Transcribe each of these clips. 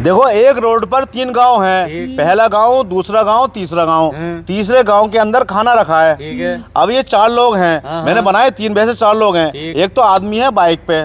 देखो एक रोड पर 3 गांव हैं, पहला गांव, दूसरा गांव, तीसरा गांव। तीसरे गांव के अंदर खाना रखा है। ठीक है। अब ये 4 लोग हैं, मैंने बनाए 3, वैसे 4 लोग हैं। एक तो आदमी है बाइक पे,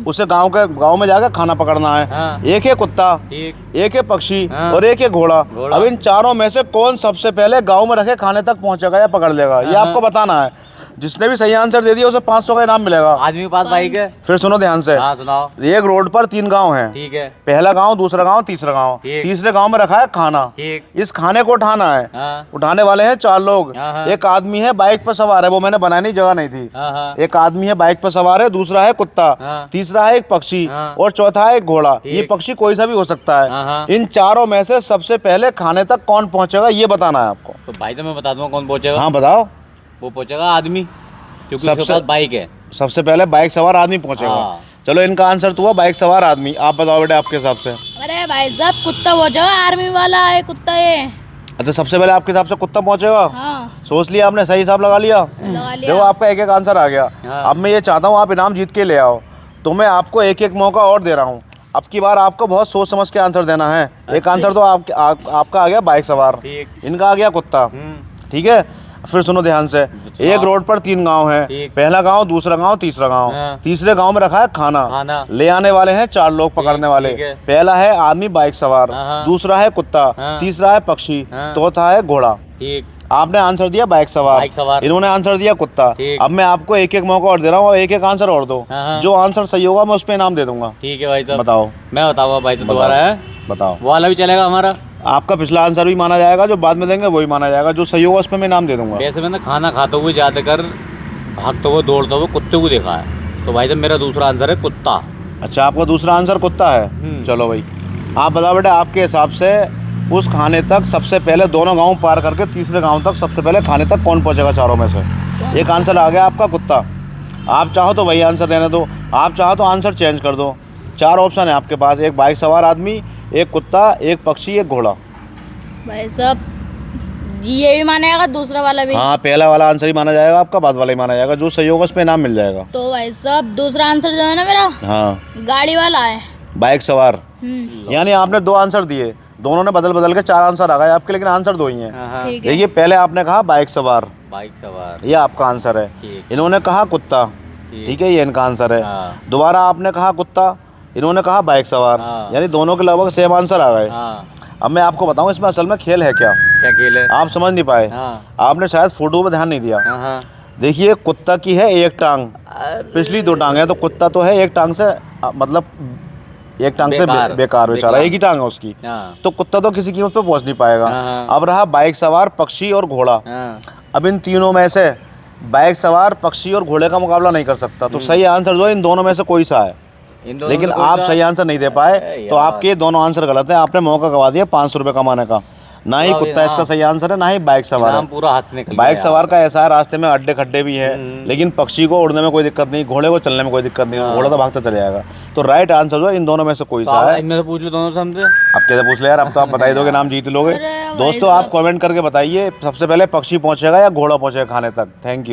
उसे गांव में जाकर खाना पकड़ना है। एक है कुत्ता, एक है पक्षी और एक है घोड़ा। अब इन चारों में से कौन सबसे पहले गाँव में रखे खाने तक पहुँचेगा या पकड़ लेगा, ये आपको बताना है। जिसने भी सही आंसर दे दिया उसे 500 का इनाम मिलेगा। आदमी के पास बाइक है। फिर सुनो ध्यान से। हाँ सुनाओ। एक रोड पर 3 गांव हैं। ठीक है। पहला गांव, दूसरा गांव, तीसरा गांव। तीसरे गांव में रखा है खाना। ठीक। इस खाने को उठाना है। उठाने वाले हैं 4 लोग। एक आदमी है बाइक पर सवार है, वो मैंने बनाने की जगह नहीं थी। एक आदमी है बाइक पर सवार है, दूसरा है कुत्ता, तीसरा है एक पक्षी और चौथा है एक घोड़ा। ये पक्षी कोई सा भी हो सकता है। इन चारों में से सबसे पहले खाने तक कौन पहुंचेगा ये बताना है आपको। तो भाई तो मैं बता दूंगा कौन पहुंचेगा। हाँ बताओ। वो पहुंचेगा आदमी, क्योंकि उसके पास बाइक है। सबसे पहले बाइक सवार आदमी पहुंचेगा। चलो इनका आंसर तो हुआ बाइक सवार आदमी। आप बताओ बेटे आपके हिसाब से। अरे भाई साहब कुत्ता पहुंचेगा, आर्मी वाला है कुत्ता ये। अच्छा सबसे पहले आपके हिसाब से कुत्ता पहुंचेगा। हाँ। सोच लिया आपने, सही हिसाब लगा लिया। देखो आपका एक आंसर आ गया। अब मैं ये चाहता हूँ आप इनाम जीत के ले आओ, तो मैं आपको एक मौका और दे रहा हूँ। अब की बार आपको बहुत सोच समझ के आंसर देना है। एक आंसर तो आपका आ गया बाइक सवार, इनका आ गया कुत्ता। ठीक है, फिर सुनो ध्यान से। एक रोड पर 3 गांव हैं, पहला गांव, दूसरा गांव, तीसरा गांव। तीसरे गांव में रखा है खाना। ले आने वाले हैं 4 लोग पकड़ने वाले। पहला है आदमी बाइक सवार, दूसरा है कुत्ता, तीसरा है पक्षी, चौथा है घोड़ा। ठीक। आपने आंसर दिया बाइक सवार, इन्होंने आंसर दिया कुत्ता। अब मैं आपको एक मौका और दे रहा हूँ, एक आंसर और दो। जो आंसर सही होगा मैं उस पर इनाम दे दूंगा। ठीक है भाई। तो बताओ। मैं बताऊंगा भाई, तो दोबारा है। बताओ। वो वाला भी चलेगा हमारा। आपका पिछला आंसर भी माना जाएगा, जो बाद में देंगे वही माना जाएगा। जो सही होगा उस पर मैं इनाम दे दूंगा। वैसे मैंने खाना खाते हुए ज्यादातर भागते हुए दौड़ते हुए कुत्ते को देखा है, तो भाई साहब मेरा दूसरा आंसर है कुत्ता। अच्छा आपका दूसरा आंसर कुत्ता है। चलो भाई आप बताओ बेटा, आपके हिसाब से उस खाने तक सबसे पहले दोनों गांव पार करके तीसरे गांव तक सबसे पहले खाने तक कौन पहुंचेगा चारों में से। एक आंसर आ गया आपका कुत्ता। आप चाहो तो वही आंसर देने दो, आप चाहो तो आंसर चेंज कर दो। 4 ऑप्शन है आपके पास, एक बाइक सवार आदमी, एक कुत्ता, एक पक्षी, एक घोड़ा। भाई साहब ये भी मानेगा, दूसरा वाला भी। हाँ पहला वाला आंसर ही माना जाएगा आपका, बाद वाला ही माना जाएगा। जो सही होगा उस पर इनाम मिल जाएगा। तो भाई साहब दूसरा आंसर जो है ना मेरा, हाँ गाड़ी वाला है, बाइक सवार। यानी आपने 2 आंसर दिए, दोनों ने बदल बदल के 4 आंसर आ गए आपके, लेकिन आंसर 2 ही हैं। देखिए पहले आपने कहा बाइक सवार, ये आपका आंसर है। इन्होंने कहा कुत्ता, ठीक है, ये इनका आंसर है। दोबारा आपने कहा कुत्ता, इन्होंने कहा बाइक सवार, यानी दोनों के लगभग सेम आंसर आ गए। अब मैं आपको बताऊं इसमें असल में खेल है क्या खेल है आप समझ नहीं पाए। आपने शायद फोटो पे ध्यान नहीं दिया। देखिए कुत्ता की है 1 टांग, पिछली 2 टांग है, तो कुत्ता तो है 1 टांग से, मतलब 1 टांग से बेकार बेचारा, 1 ही टांग है उसकी। तो कुत्ता तो किसी कीमत पे पहुंच नहीं पाएगा। अब रहा बाइक सवार, पक्षी और घोड़ा। अब इन तीनों में से बाइक सवार, पक्षी और घोड़े का मुकाबला नहीं कर सकता, तो सही आंसर जो है इन दोनों में से कोई सा है। लेकिन आप सही आंसर नहीं दे पाए, तो आपके दोनों आंसर गलत हैं। आपने मौका गवा दिया 500 रुपये कमाने का। ना ही कुत्ता इसका सही आंसर है, ना ही बाइक सवार है। पूरा हाथ निकल बाइक सवार का ऐसा है रास्ते में अड्डे खड्डे भी है, लेकिन पक्षी को उड़ने में कोई दिक्कत नहीं, घोड़े को चलने में कोई दिक्कत नहीं, घोड़ा तो भागता चले जाएगा। तो राइट आंसर जो है इन दोनों में से कोई सा है। इनमें से पूछ लो दोनों से हमसे। अब कैसे पूछ ले यार, अब तो आप बता ही दोगे, नाम जीत लोगे। दोस्तों आप कमेंट करके बताइए सबसे पहले पक्षी पहुंचेगा या घोड़ा पहुंचेगा खाने तक। Thank you.